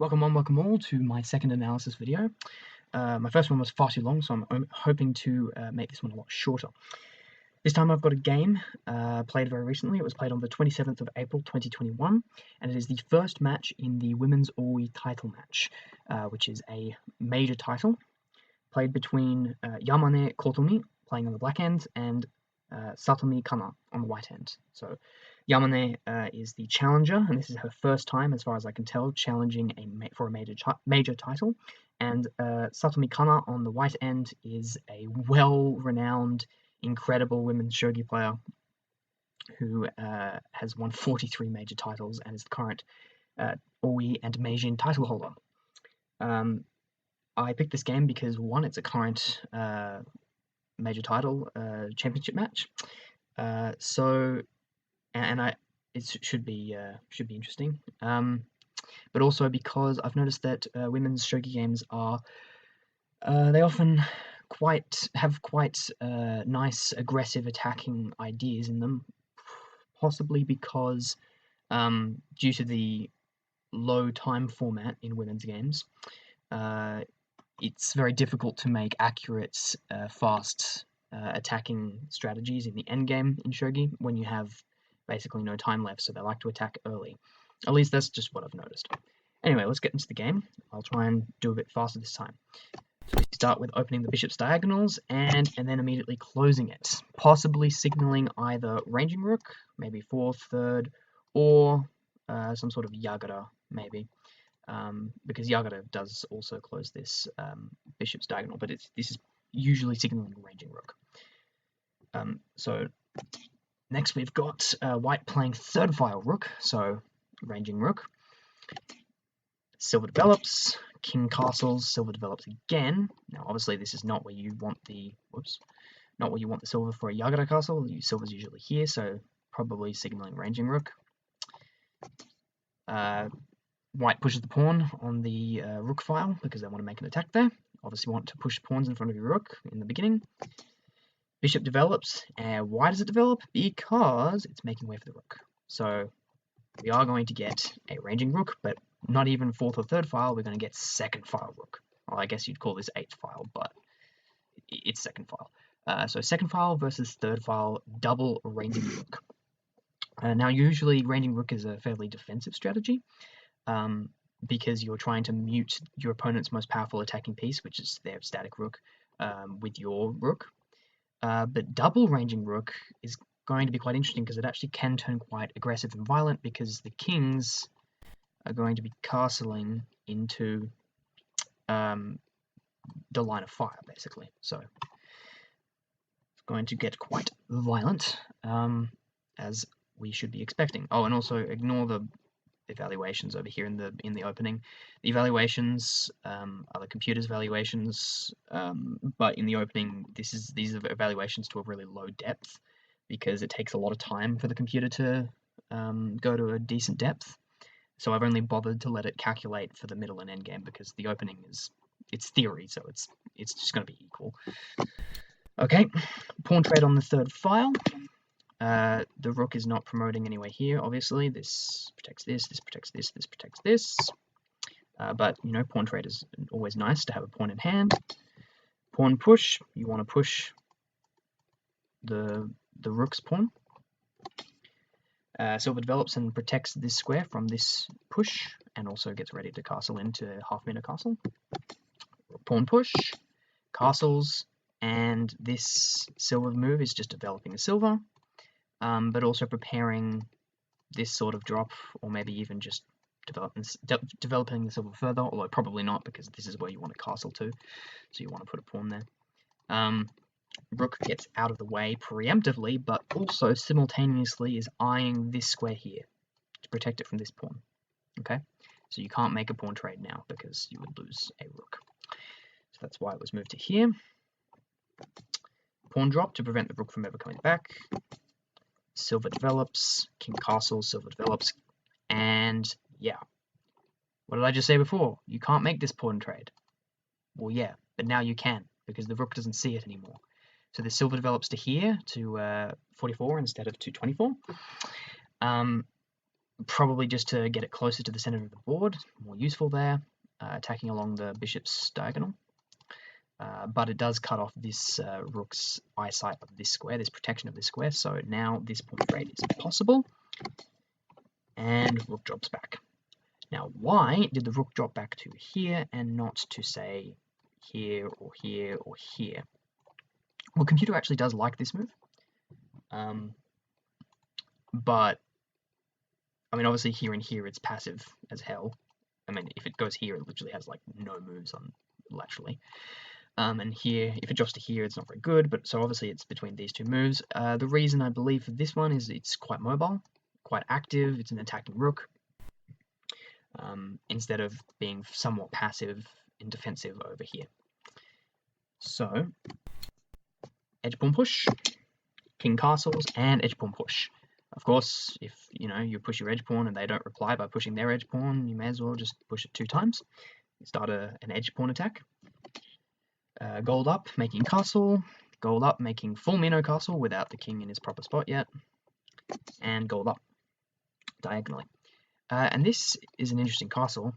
Welcome all to my second analysis video. My first one was far too long, so I'm hoping to make this one a lot shorter. This time I've got a game played very recently. It was played on the 27th of April 2021, and it is the first match in the Women's All title match, which is a major title, played between Yamane-Satomi, playing on the black end, and Satomi Kana on the white end. So Yamane is the challenger, and this is her first time, as far as I can tell, challenging for a major title. And Satomi Kana on the white end is a well-renowned, incredible women's shogi player who has won 43 major titles and is the current Oi and Meijin title holder. I picked this game because, one, it's a current major title championship match, it should be interesting. But also because I've noticed that women's shogi games are they often have quite nice aggressive attacking ideas in them, possibly because due to the low time format in women's games, it's very difficult to make accurate, fast attacking strategies in the end game in shogi when you have basically no time left, so they like to attack early. At least that's just what I've noticed. Anyway, let's get into the game. I'll try and do a bit faster this time. So we start with opening the bishop's diagonals and then immediately closing it, possibly signaling either ranging rook, maybe fourth, third, or some sort of yagara, maybe. Because yagara does also close this bishop's diagonal, but this is usually signaling ranging rook. So next we've got white playing third file rook, so ranging rook. Silver develops, king castles, silver develops again. Now obviously this is not where you want the silver for a yagara castle. Silver's usually here, so probably signaling ranging rook. White pushes the pawn on the rook file because they want to make an attack there. Obviously want to push pawns in front of your rook in the beginning. Bishop develops, and why does it develop? Because it's making way for the rook. So we are going to get a ranging rook, but not even fourth or third file, we're going to get second file rook. Well, I guess you'd call this eighth file, but it's second file. So second file versus third file, double ranging rook. Now usually ranging rook is a fairly defensive strategy, because you're trying to mute your opponent's most powerful attacking piece, which is their static rook, with your rook. But double ranging rook is going to be quite interesting because it actually can turn quite aggressive and violent because the kings are going to be castling into the line of fire, basically. So it's going to get quite violent, as we should be expecting. Oh, and also ignore the evaluations over here in the opening. The evaluations are the computer's evaluations, but in the opening these are evaluations to a really low depth because it takes a lot of time for the computer to go to a decent depth. So I've only bothered to let it calculate for the middle and end game because the opening it's theory, so it's just going to be equal. Okay, pawn trade on the third file. The rook is not promoting anywhere here, obviously. This protects this, this protects this, this protects this. But, you know, pawn trade is always nice to have a pawn in hand. Pawn push, you want to push the rook's pawn. Silver develops and protects this square from this push, and also gets ready to castle into half-minute castle. Pawn push, castles, and this silver move is just developing the silver. But also preparing this sort of drop, or maybe even just developing the silver further, although probably not, because this is where you want to castle to, so you want to put a pawn there. Rook gets out of the way preemptively, but also simultaneously is eyeing this square here to protect it from this pawn. Okay, so you can't make a pawn trade now because you would lose a rook. So that's why it was moved to here. Pawn drop to prevent the rook from ever coming back. Silver develops, king castles, silver develops, and yeah. What did I just say before? You can't make this pawn trade. Well, yeah, but now you can, because the rook doesn't see it anymore. So the silver develops to here, to 44 instead of to 24. probably just to get it closer to the center of the board, more useful there, attacking along the bishop's diagonal. But it does cut off this rook's eyesight of this square, this protection of this square, so now this pawn trade is possible, and rook drops back. Now, why did the rook drop back to here and not to, say, here or here or here? Well, computer actually does like this move, but, I mean, obviously here and here it's passive as hell. I mean, if it goes here, it literally has, like, no moves on laterally. And here, if it drops to here, it's not very good, but so obviously it's between these two moves. The reason I believe for this one is it's quite mobile, quite active, it's an attacking rook, instead of being somewhat passive and defensive over here. So, edge pawn push, king castles, and edge pawn push. Of course, if you push your edge pawn and they don't reply by pushing their edge pawn, you may as well just push it 2 times. Start an edge pawn attack. Gold up, making castle. Gold up, making full minnow castle without the king in his proper spot yet. And gold up, diagonally. And this is an interesting castle.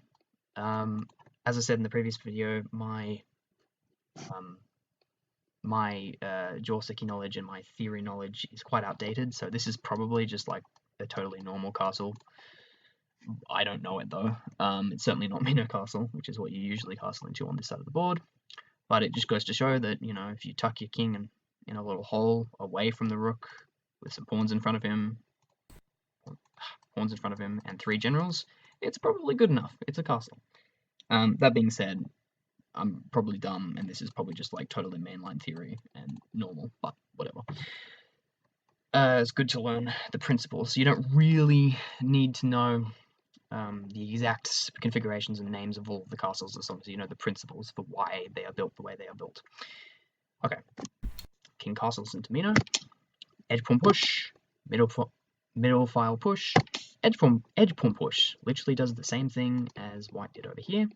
As I said in the previous video, my Jorseki knowledge and my theory knowledge is quite outdated, so this is probably just like a totally normal castle. I don't know it though. It's certainly not minnow castle, which is what you usually castle into on this side of the board. But it just goes to show that, if you tuck your king in a little hole away from the rook with some pawns in front of him, and 3 generals, it's probably good enough. It's a castle. That being said, I'm probably dumb, and this is probably just like totally mainline theory and normal, but whatever. It's good to learn the principles. You don't really need to know the exact configurations and names of all of the castles, as long as you know the principles for why they are built the way they are built. Okay, king castles into Mino, edge pawn push, middle file push, edge pawn push. Literally does the same thing as white did over here,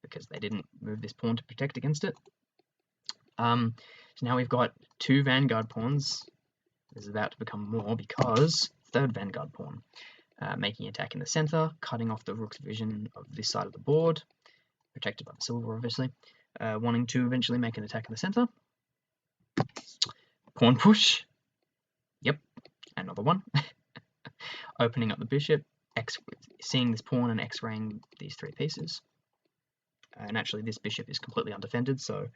because they didn't move this pawn to protect against it. So now we've got 2 vanguard pawns. This is about to become more because 3rd vanguard pawn. Making attack in the center, cutting off the rook's vision of this side of the board, protected by the silver, obviously. Wanting to eventually make an attack in the center. Pawn push. Yep, another one. Opening up the bishop, seeing this pawn and x-raying these 3 pieces. And actually, this bishop is completely undefended, so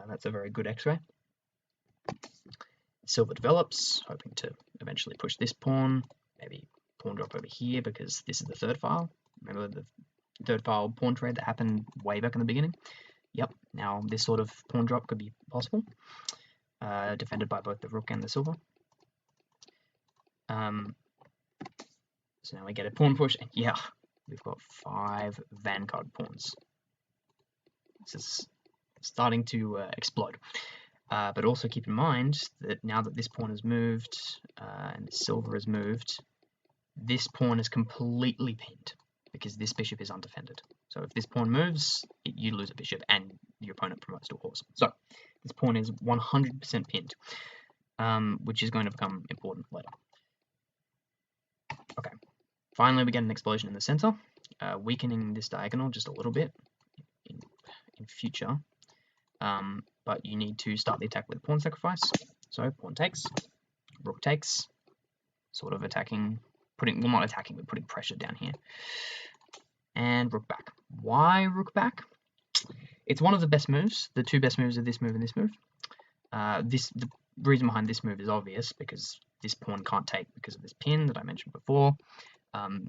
that's a very good x-ray. Silver develops, hoping to eventually push this pawn, maybe pawn drop over here because this is the 3rd file. Remember the 3rd file pawn trade that happened way back in the beginning? Yep, now this sort of pawn drop could be possible. Defended by both the rook and the silver. So now we get a pawn push, and yeah, we've got 5 vanguard pawns. This is starting to explode. But also keep in mind that now that this pawn has moved and the silver has moved, this pawn is completely pinned because this bishop is undefended. So if this pawn moves, you lose a bishop and your opponent promotes to a horse. So this pawn is 100% pinned, which is going to become important later. Okay, finally we get an explosion in the center, weakening this diagonal just a little bit in future. But you need to start the attack with a pawn sacrifice. So pawn takes, rook takes, sort of attacking, well, not attacking, but putting pressure down here. And rook back. Why rook back? It's one of the best moves. The 2 best moves are this move and this move. The reason behind this move is obvious, because this pawn can't take because of this pin that I mentioned before.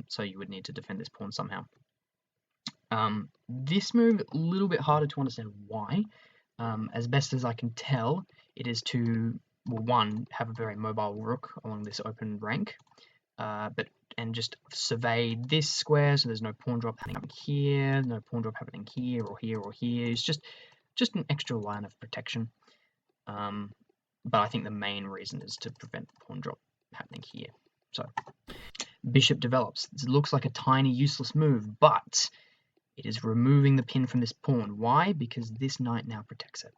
So you would need to defend this pawn somehow. This move, a little bit harder to understand why. As best as I can tell, it is to, well, 1, have a very mobile rook along this open rank, and just survey this square, so there's no pawn drop happening here, no pawn drop happening here or here or here. It's just an extra line of protection. But I think the main reason is to prevent pawn drop happening here. So bishop develops. This looks like a tiny useless move, but it is removing the pin from this pawn. Why? Because this knight now protects it.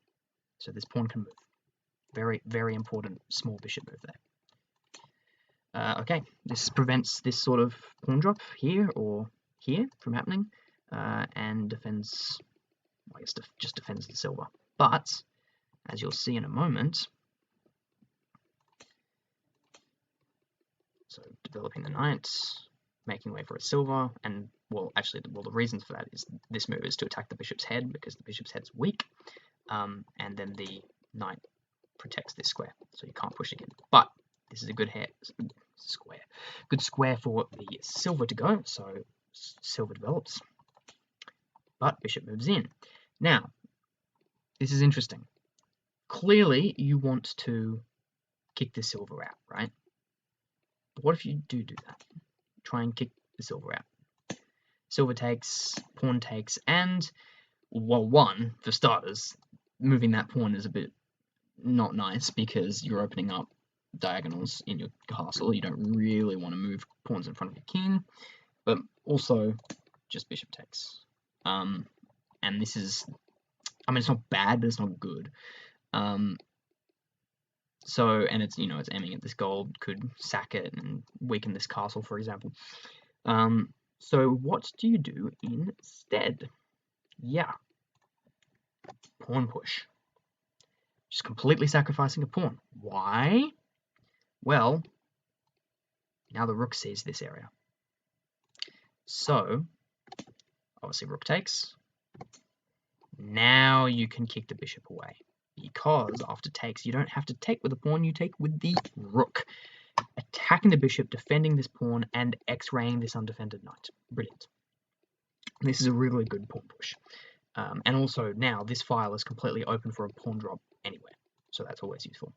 So this pawn can move. Very, very important small bishop move there. Okay, this prevents this sort of pawn drop here or here from happening, and defends, I guess, just defends the silver. But, as you'll see in a moment, so developing the knight, making way for a silver, and, well, actually, the reasons for that is this move is to attack the bishop's head, because the bishop's head's weak, and then the knight protects this square, so you can't push again. But this is a good square for the silver to go, so silver develops, but bishop moves in. Now, this is interesting. Clearly, you want to kick the silver out, right? But what if you do that? Try and kick the silver out. Silver takes, pawn takes, and, well, one, for starters, moving that pawn is a bit not nice because you're opening up diagonals in your castle. You don't really want to move pawns in front of your king, but also just bishop takes. And this is, I mean, it's not bad, but it's not good. So, and it's, it's aiming at this gold, could sack it and weaken this castle, for example. So what do you do instead? Yeah, pawn push. Just completely sacrificing a pawn. Why? Well, now the rook sees this area. So, obviously rook takes. Now you can kick the bishop away. Because after takes, you don't have to take with the pawn, you take with the rook. Attacking the bishop, defending this pawn, and x-raying this undefended knight. Brilliant. This is a really good pawn push. And also, now, this file is completely open for a pawn drop anywhere. So that's always useful.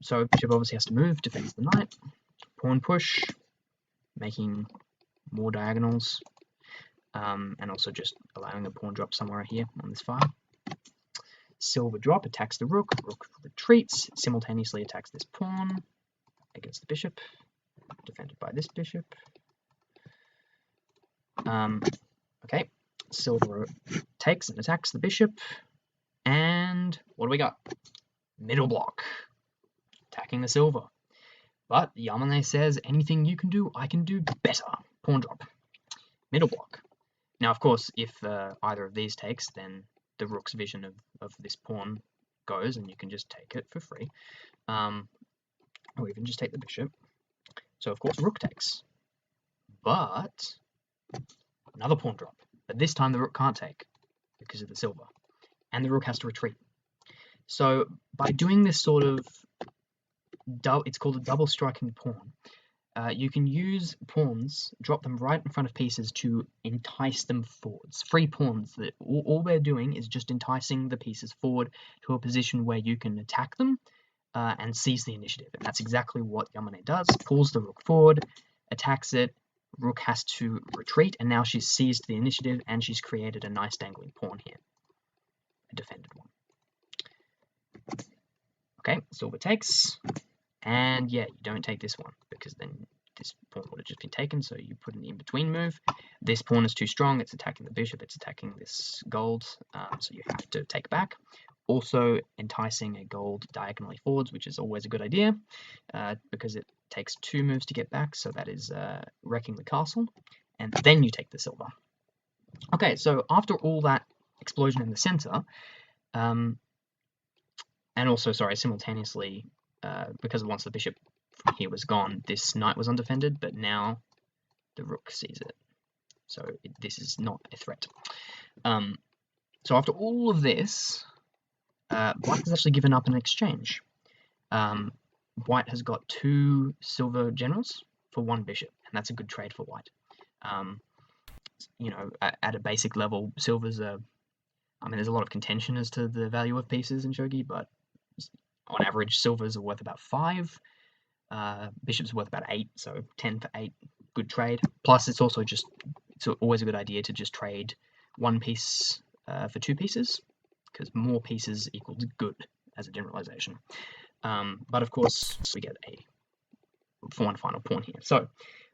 So bishop obviously has to move, defends the knight. Pawn push, making more diagonals. And also just allowing a pawn drop somewhere here on this file. Silver drop attacks the rook, rook retreats, simultaneously attacks this pawn against the bishop, defended by this bishop. Okay, silver takes and attacks the bishop, and what do we got? Middle block, attacking the silver. But Yamane says, anything you can do, I can do better. Pawn drop, middle block. Now, of course, if either of these takes, then the rook's vision of this pawn goes, and you can just take it for free. Or even just take the bishop. So, of course, rook takes. But another pawn drop. But this time the rook can't take because of the silver. And the rook has to retreat. So, by doing this sort of, it's called a double striking pawn, you can use pawns, drop them right in front of pieces to entice them forwards. Free pawns, that all they're doing is just enticing the pieces forward to a position where you can attack them and seize the initiative. And that's exactly what Yamane does. Pulls the rook forward, attacks it, rook has to retreat, and now she's seized the initiative and she's created a nice dangling pawn here. A defended one. Okay, silver takes. And yeah, you don't take this one, because then this pawn would have just been taken, so you put an in-between move. This pawn is too strong, it's attacking the bishop, it's attacking this gold, so you have to take back. Also enticing a gold diagonally forwards, which is always a good idea, because it takes 2 moves to get back, so that is wrecking the castle, and then you take the silver. Okay, so after all that explosion in the center, and also, sorry, simultaneously, because once the bishop from here was gone, this knight was undefended, but now the rook sees it. So this is not a threat. So after all of this, Black has actually given up an exchange. White has got 2 silver generals for 1 bishop, and that's a good trade for White. At a basic level, silver's there's a lot of contention as to the value of pieces in shogi, but on average, silvers are worth about 5. Bishops are worth about 8, so 10 for 8, good trade. Plus, it's also it's always a good idea to just trade 1 piece for 2 pieces, because more pieces equals good as a generalization. But of course, we get for 1 final pawn here. So,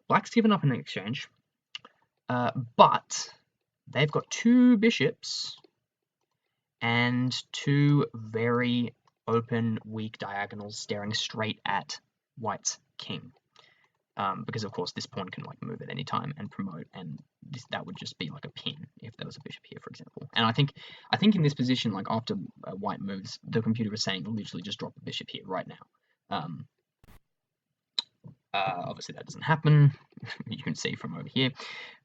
Black's given up an exchange, but they've got 2 bishops and 2 very open, weak diagonals staring straight at white's king. Because of course this pawn can like move at any time and promote, and that would just be like a pin if there was a bishop here, for example. And I think in this position, like after white moves, the computer was saying literally just drop a bishop here right now. Obviously that doesn't happen. You can see from over here.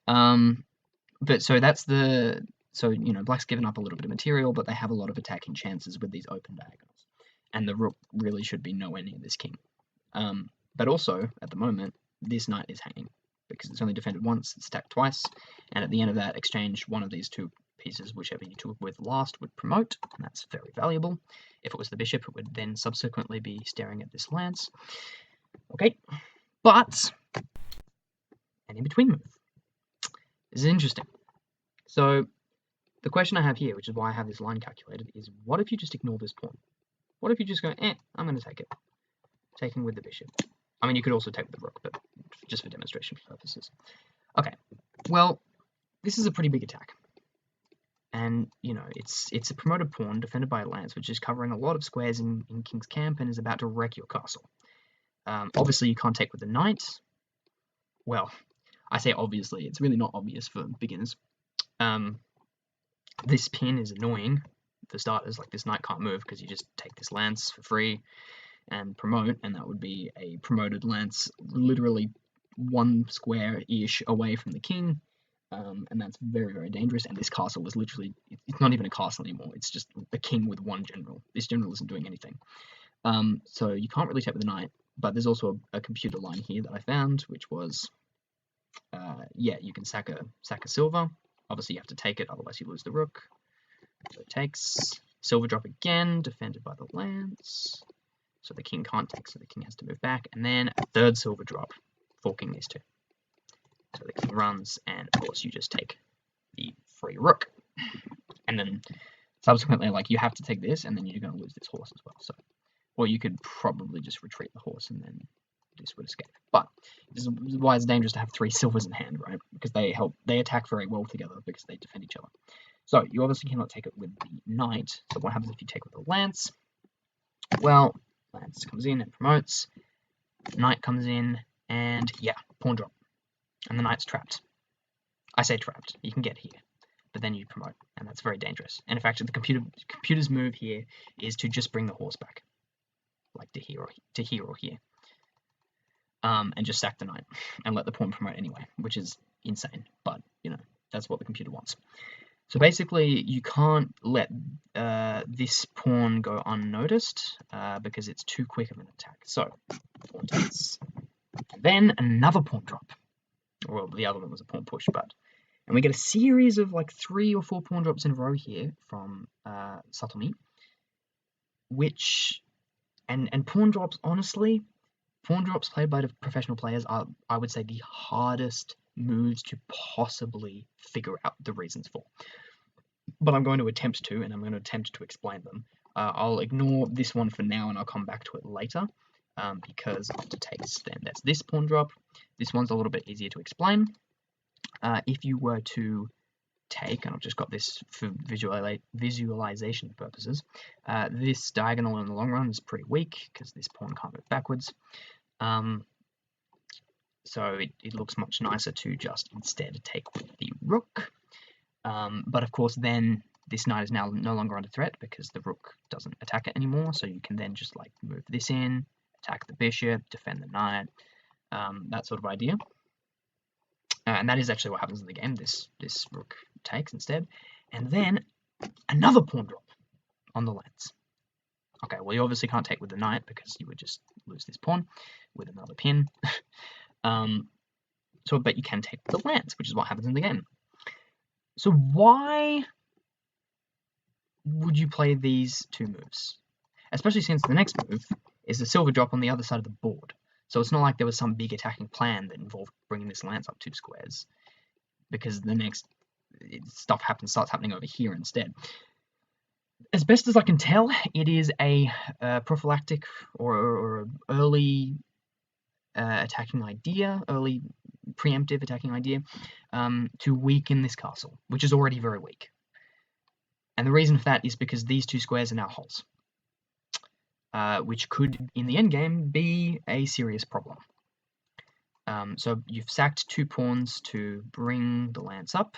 But so that's black's given up a little bit of material, but they have a lot of attacking chances with these open diagonals, and the rook really should be nowhere near this king. But also at the moment, this knight is hanging because it's only defended once, it's attacked twice, and at the end of that exchange, one of these two pieces, whichever you took with last, would promote, and that's very valuable. If it was the bishop, it would then subsequently be staring at this lance. Okay, but an in-between move. This is interesting. So the question I have here, which is why I have this line calculated, is what if you just ignore this pawn? What if you just go, I'm going to take it. Taking with the bishop. I mean, you could also take with the rook, but just for demonstration purposes. Okay, well, this is a pretty big attack. And, it's a promoted pawn defended by a lance, which is covering a lot of squares in king's camp and is about to wreck your castle. Obviously, you can't take with the knight. Well, I say obviously, it's really not obvious for beginners. This pin is annoying for starters, like this knight can't move because you just take this lance for free and promote, and that would be a promoted lance literally one square-ish away from the king, and that's very, very dangerous, and this castle is literally, it's not even a castle anymore, it's just a king with one general. This general isn't doing anything. So you can't really take with the knight, but there's also a computer line here that I found, which was, you can sack a silver. Obviously you have to take it, otherwise you lose the rook. So it takes, silver drop again, defended by the lance. So the king can't take, so the king has to move back, and then a third silver drop, forking these two. So the king runs, and of course you just take the free rook. And then subsequently, like, you have to take this, and then you're going to lose this horse as well. So, or you could probably just retreat the horse, and then this would escape. But this is why it's dangerous to have three silvers in hand, right? Because they attack very well together because they defend each other. So you obviously cannot take it with the knight. So what happens if you take with the lance? Well, lance comes in and promotes, knight comes in, and pawn drop. And the knight's trapped. I say trapped, you can get here, but then you promote, and that's very dangerous. And in fact, the computer's move here is to just bring the horse back, like to here or here, and just sack the knight, and let the pawn promote anyway, which is insane, but, that's what the computer wants. So basically, you can't let this pawn go unnoticed because it's too quick of an attack. So, pawn takes, and then another pawn drop. Well, the other one was a pawn push, and we get a series of like 3 or 4 pawn drops in a row here from Satomi, and pawn drops, honestly, pawn drops played by the professional players are, I would say, the hardest moves to possibly figure out the reasons for. But I'm going to attempt to, and I'm going to attempt to explain them. I'll ignore this one for now, and I'll come back to it later, because after takes, then that's this pawn drop. This one's a little bit easier to explain. If you were to take, and I've just got this for visualization purposes, this diagonal in the long run is pretty weak, because this pawn can't move backwards. So it looks much nicer to just instead take with the rook. But of course then this knight is now no longer under threat because the rook doesn't attack it anymore, so you can then just like move this in, attack the bishop, defend the knight, that sort of idea. And that is actually what happens in the game. This rook takes instead, and then another pawn drop on the lance. Okay, well, you obviously can't take with the knight because you would just lose this pawn with another pin. But you can take the lance, which is what happens in the game. So why would you play these two moves? Especially since the next move is the silver drop on the other side of the board. So it's not like there was some big attacking plan that involved bringing this lance up 2 squares, because the next stuff starts happening over here instead. As best as I can tell, it is a prophylactic or early attacking idea, early preemptive attacking idea, to weaken this castle, which is already very weak. And the reason for that is because these 2 squares are now holes. which could, in the endgame, be a serious problem. So you've sacked 2 pawns to bring the lance up,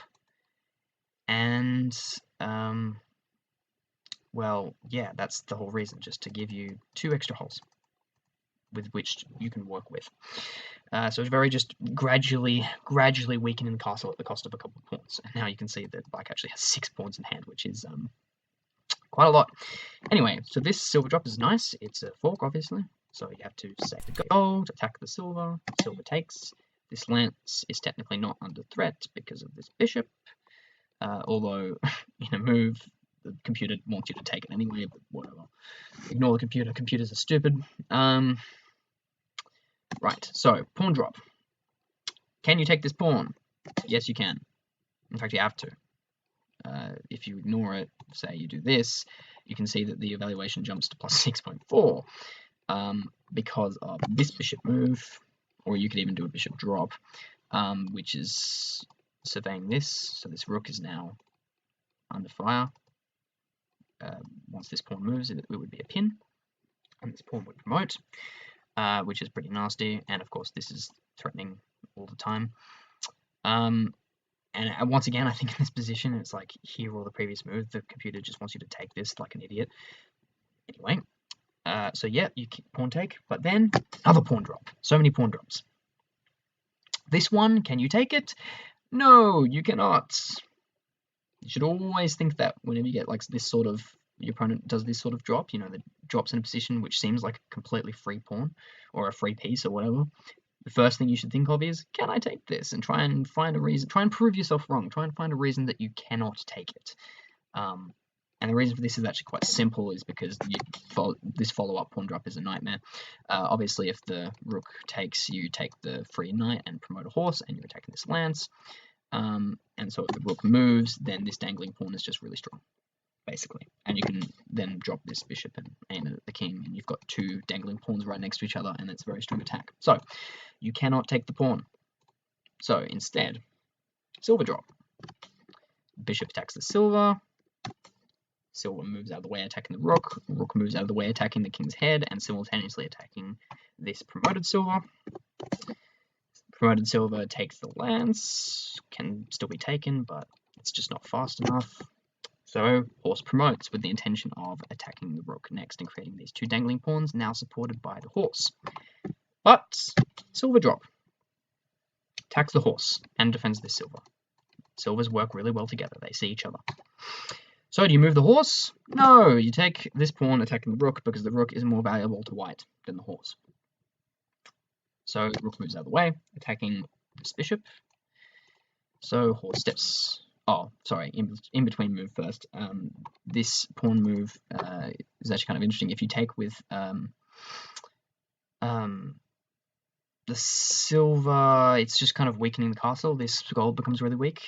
and well, yeah, that's the whole reason, just to give you 2 extra holes with which you can work with. So it's very just gradually weakening the castle at the cost of a couple of pawns. And now you can see that Black actually has 6 pawns in hand, which is quite a lot. Anyway, so this silver drop is nice. It's a fork, obviously. So you have to save the gold, attack the silver. Silver takes. This lance is technically not under threat because of this bishop. Although, in a move, the computer wants you to take it anyway, but whatever. Ignore the computer. Computers are stupid. Right, so, pawn drop. Can you take this pawn? Yes, you can. In fact, you have to. If you ignore it, say you do this, you can see that the evaluation jumps to plus 6.4 because of this bishop move, or you could even do a bishop drop, which is surveying this. So this rook is now under fire. Once this pawn moves, it would be a pin, and this pawn would promote, which is pretty nasty. And of course, this is threatening all the time. And once again, I think in this position, it's like here or the previous move, the computer just wants you to take this like an idiot. Anyway, so yeah, you pawn take, but then another pawn drop. So many pawn drops. This one, can you take it? No, you cannot. You should always think that whenever you get like this sort of, your opponent does this sort of drop, you know, that drops in a position which seems like a completely free pawn or a free piece or whatever. The first thing you should think of is, can I take this? And try and find a reason, try and prove yourself wrong, try and find a reason that you cannot take it. And the reason for this is actually quite simple, is because this follow-up pawn drop is a nightmare. Obviously, if the rook takes, you take the free knight and promote a horse, and you're attacking this lance. And so if the rook moves, then this dangling pawn is just really strong, basically. And you can then drop this bishop and aim it at the king, and you've got 2 dangling pawns right next to each other, and it's a very strong attack. So you cannot take the pawn. So instead, silver drop. Bishop attacks the silver. Silver moves out of the way, attacking the rook. Rook moves out of the way, attacking the king's head, and simultaneously attacking this promoted silver. Promoted silver takes the lance. Can still be taken, but it's just not fast enough. So horse promotes with the intention of attacking the rook next and creating these 2 dangling pawns, now supported by the horse. But silver drop attacks the horse and defends this silver. Silvers work really well together. They see each other. So do you move the horse? No, you take this pawn attacking the rook because the rook is more valuable to white than the horse. So rook moves out of the way, attacking this bishop. So horse steps. Oh, sorry, in between move first. This pawn move is actually kind of interesting. If you take with the silver, it's just kind of weakening the castle. This gold becomes really weak.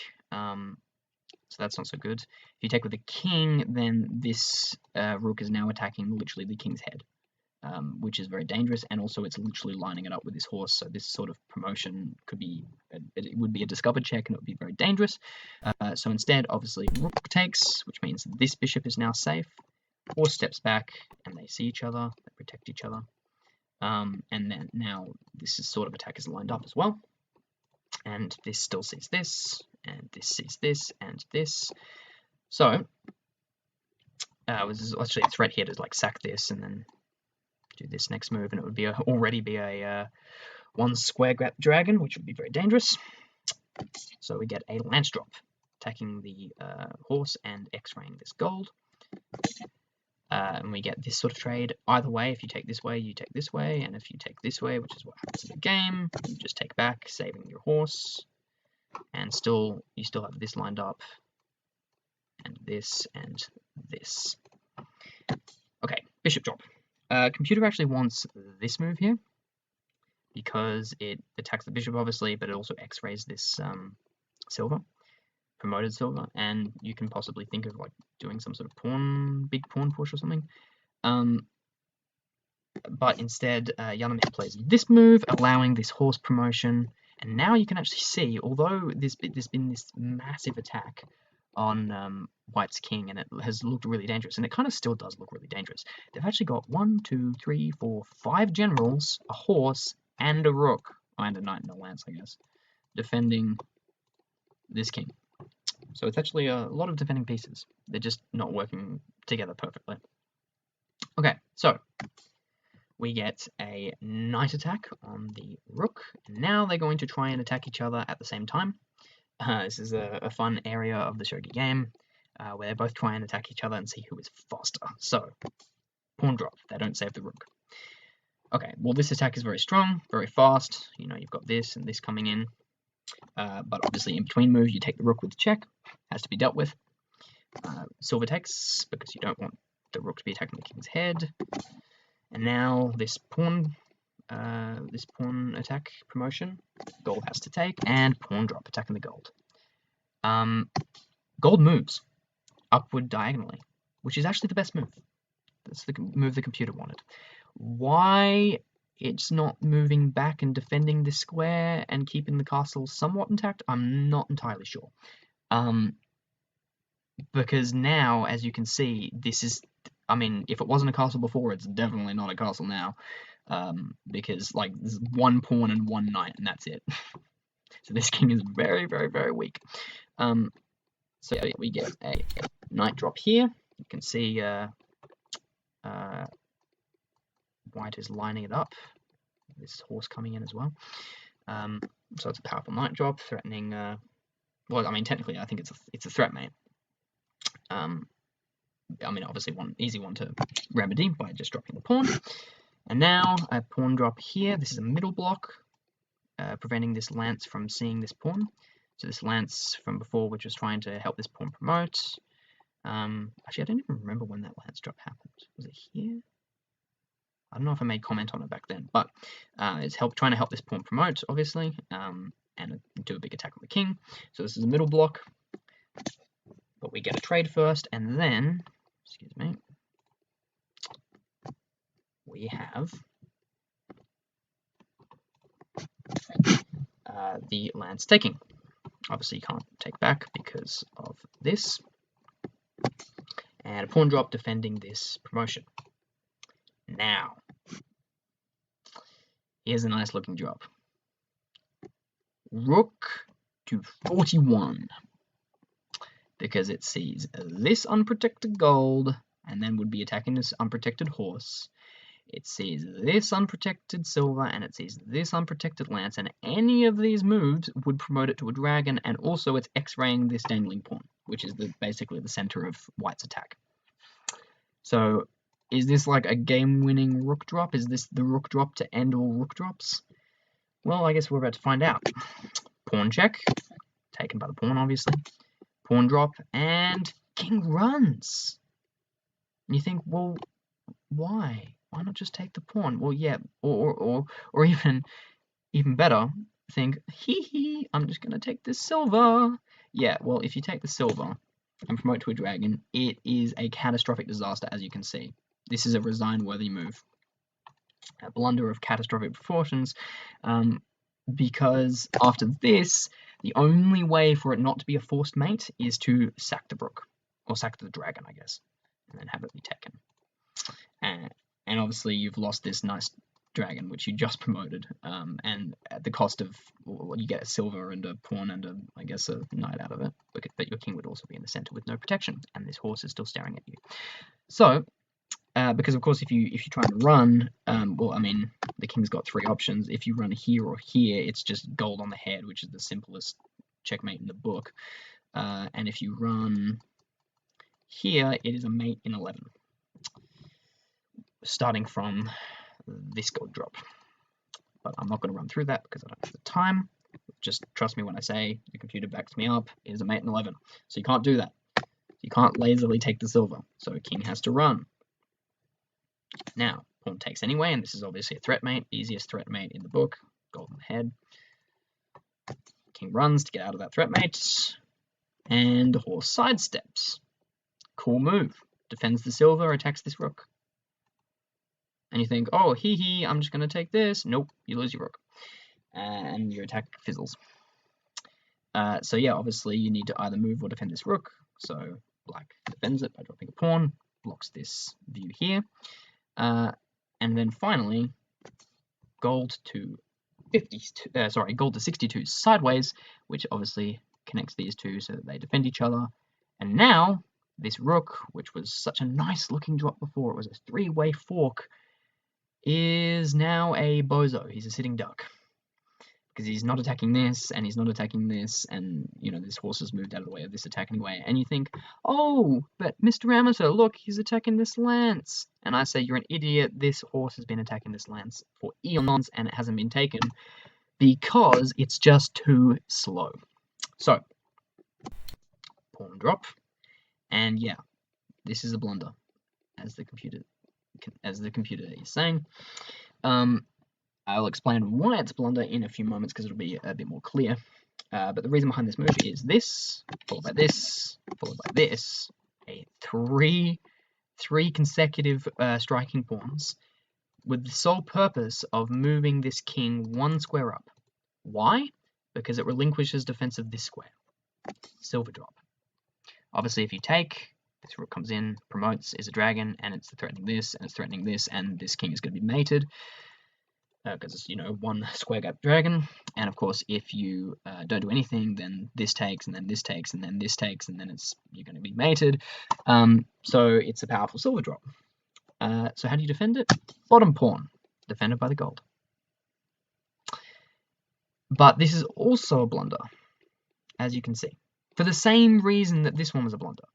So that's not so good. If you take with the king, then this rook is now attacking literally the king's head, which is very dangerous, and also it's literally lining it up with this horse, so this sort of promotion could be, it would be a discovered check, and it would be very dangerous. So instead, obviously, rook takes, which means this bishop is now safe. Horse steps back, and they see each other, they protect each other. And then now this is sort of attack is lined up as well. And this still sees this, and this sees this, and this. So, there's actually a threat here to like sack this and then do this next move, and it would be already be a 1 square dragon, which would be very dangerous. So we get a lance drop, attacking the horse and X-raying this gold. And we get this sort of trade either way. If you take this way, you take this way, and if you take this way, which is what happens in the game, you just take back, saving your horse, and you still have this lined up, and this, and this. Okay, bishop drop. Computer actually wants this move here, because it attacks the bishop, obviously, but it also X-rays this silver. Promoted silver, and you can possibly think of like doing some sort of big pawn push or something. But instead, Yamane plays this move, allowing this horse promotion, and now you can actually see, although there's been this massive attack on White's king, and it has looked really dangerous, and it kind of still does look really dangerous. They've actually got 1, 2, 3, 4, 5 generals, a horse, and a rook, and a knight and a lance, I guess, defending this king. So it's actually a lot of defending pieces. They're just not working together perfectly. Okay, so we get a knight attack on the rook, and now they're going to try and attack each other at the same time. This is a fun area of the shogi game where they both try and attack each other and see who is faster. So, pawn drop, they don't save the rook. Okay, well this attack is very strong, very fast. You know, you've got this and this coming in. But obviously in between move, you take the rook with the check. Has to be dealt with. Silver takes, because you don't want the rook to be attacking the king's head. And now this pawn attack promotion, gold has to take, and pawn drop, attacking the gold. Gold moves upward diagonally, which is actually the best move. That's the move the computer wanted. Why it's not moving back and defending this square and keeping the castle somewhat intact, I'm not entirely sure. Because now, as you can see, this is, I mean, if it wasn't a castle before, it's definitely not a castle now. Because, like, there's 1 pawn and 1 knight, and that's it. So this king is very, very, very weak. So yeah, we get a knight drop here. You can see White is lining it up. This horse coming in as well. So it's a powerful knight drop, threatening. Well, I mean, technically, I think it's a threat mate. I mean, obviously, one easy one to remedy by just dropping the pawn. And now a pawn drop here. This is a middle block, preventing this lance from seeing this pawn. So this lance from before, which was trying to help this pawn promote. Actually, I don't even remember when that lance drop happened. Was it here? I don't know if I made comment on it back then, but it's trying to help this pawn promote, obviously, and do a big attack on the king. So this is a middle block, but we get a trade first, and then, excuse me, we have the lance taking. Obviously, you can't take back because of this, and a pawn drop defending this promotion. Now, here's a nice looking drop. Rook to 41. Because it sees this unprotected gold, and then would be attacking this unprotected horse. It sees this unprotected silver, and it sees this unprotected lance, and any of these moves would promote it to a dragon, and also it's X-raying this dangling pawn, which is basically the center of White's attack. So, is this like a game-winning rook drop? Is this the rook drop to end all rook drops? Well, I guess we're about to find out. Pawn check, taken by the pawn, obviously. Pawn drop, and king runs. And you think, well, why? Why not just take the pawn? Well, yeah, or even better, think, hee, I'm just gonna take this silver. Yeah, well, if you take the silver and promote to a dragon, it is a catastrophic disaster, as you can see. This is a resign-worthy move. A blunder of catastrophic proportions, because after this, the only way for it not to be a forced mate is to sack the rook, or sack the dragon, I guess, and then have it be taken. And obviously you've lost this nice dragon, which you just promoted, and at the cost of, well, you get a silver and a pawn and I guess a knight out of it, but your king would also be in the center with no protection, and this horse is still staring at you. So, because of course if you try and run, well, I mean, the king's got 3 options. If you run here or here, it's just gold on the head, which is the simplest checkmate in the book. And if you run here, it is a mate in 11, starting from this gold drop. But I'm not going to run through that because I don't have the time. Just trust me when I say the computer backs me up. It is a mate in 11, so you can't do that. You can't lazily take the silver, so king has to run. Now, pawn takes anyway, and this is obviously a threat mate, easiest threat mate in the book, golden head. King runs to get out of that threat mate, and the horse sidesteps. Cool move. Defends the silver, attacks this rook. And you think, oh, hee, I'm just going to take this. Nope, you lose your rook. And your attack fizzles. So yeah, obviously you need to either move or defend this rook. So black defends it by dropping a pawn, blocks this view here. And then finally, gold to 62 sideways, which obviously connects these two so that they defend each other. And now this rook, which was such a nice looking drop before, it was a three-way fork, is now a bozo. He's a sitting duck. Because he's not attacking this, and he's not attacking this, and, you know, this horse has moved out of the way of this attack anyway, and you think, oh, but Mr. Amateur, look, he's attacking this lance. And I say, you're an idiot, this horse has been attacking this lance for eons, and it hasn't been taken, because it's just too slow. So, pawn drop, and yeah, this is a blunder, as the computer is saying. I'll explain why it's blunder in a few moments because it'll be a bit more clear. But the reason behind this move is this, followed by this, followed by this, a three consecutive striking pawns with the sole purpose of moving this king one square up. Why? Because it relinquishes defense of this square. Silver drop. Obviously, if you take, this rook comes in, promotes, is a dragon, and it's threatening this, and it's threatening this, and this king is going to be mated. Because it's, you know, one square gap dragon, and of course if you don't do anything, then this takes, and then this takes, and then this takes, and then you're going to be mated. So it's a powerful silver drop. So how do you defend it? Bottom pawn, defended by the gold. But this is also a blunder, as you can see, for the same reason that this one was a blunder.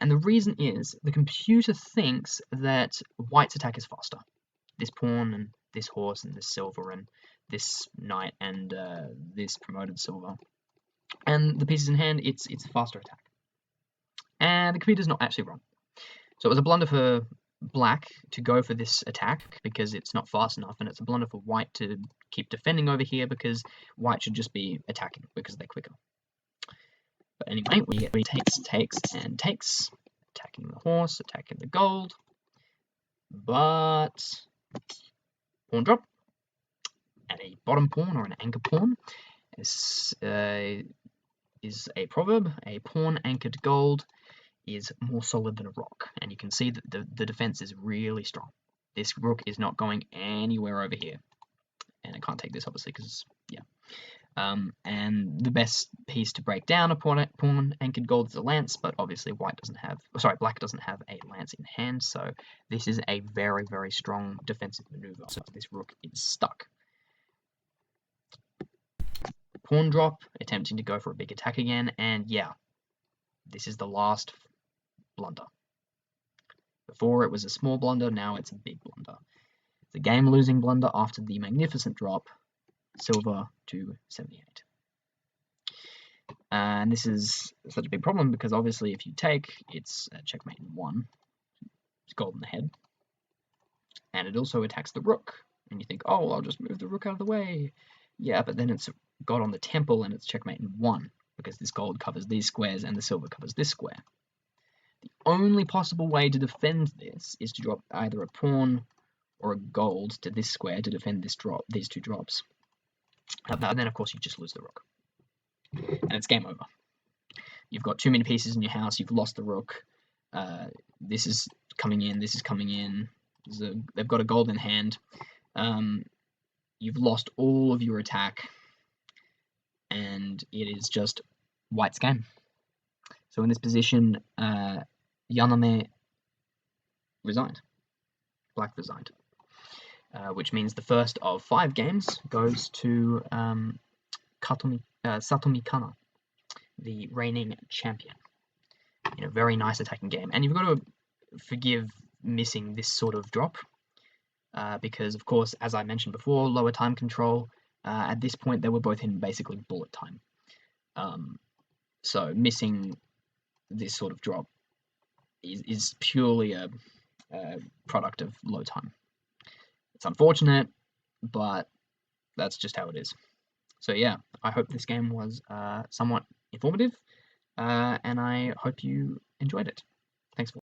And the reason is the computer thinks that white's attack is faster. This pawn and this horse and this silver and this knight and this promoted silver. And the pieces in hand, it's a faster attack. And the computer's not actually wrong. So it was a blunder for black to go for this attack because it's not fast enough, and it's a blunder for white to keep defending over here because white should just be attacking because they're quicker. But anyway, we get takes, attacking the horse, attacking the gold. But pawn drop, and a bottom pawn or an anchor pawn is a proverb. A pawn anchored gold is more solid than a rock, and you can see that the defense is really strong. This rook is not going anywhere over here, and it can't take this obviously because yeah. And the best piece to break down a pawn anchored gold is a lance, but obviously black doesn't have a lance in hand, so this is a very, very strong defensive maneuver. So this rook is stuck. Pawn drop, attempting to go for a big attack again, and yeah, this is the last blunder. Before it was a small blunder, now it's a big blunder. It's a game-losing blunder after the magnificent drop, silver to 78. And this is such a big problem because obviously if you take, it's checkmate in 1. It's gold in the head. And it also attacks the rook. And you think, oh, well, I'll just move the rook out of the way. Yeah, but then it's got on the temple and it's checkmate in 1 because this gold covers these squares and the silver covers this square. The only possible way to defend this is to drop either a pawn or a gold to this square to defend these two drops. And then, of course, you just lose the rook. And it's game over. You've got too many pieces in your house. You've lost the rook. This is coming in. This is coming in. They've got a gold in hand. You've lost all of your attack. And it is just white's game. So in this position, Yamane resigned. Black resigned. Which means the first of 5 games goes to Satomi Kana, the reigning champion. In a very nice attacking game. And you've got to forgive missing this sort of drop, because, of course, as I mentioned before, lower time control. At this point, they were both in basically bullet time. So missing this sort of drop is purely a product of low time. It's unfortunate, but that's just how it is. So yeah, I hope this game was somewhat informative, and I hope you enjoyed it. Thanks for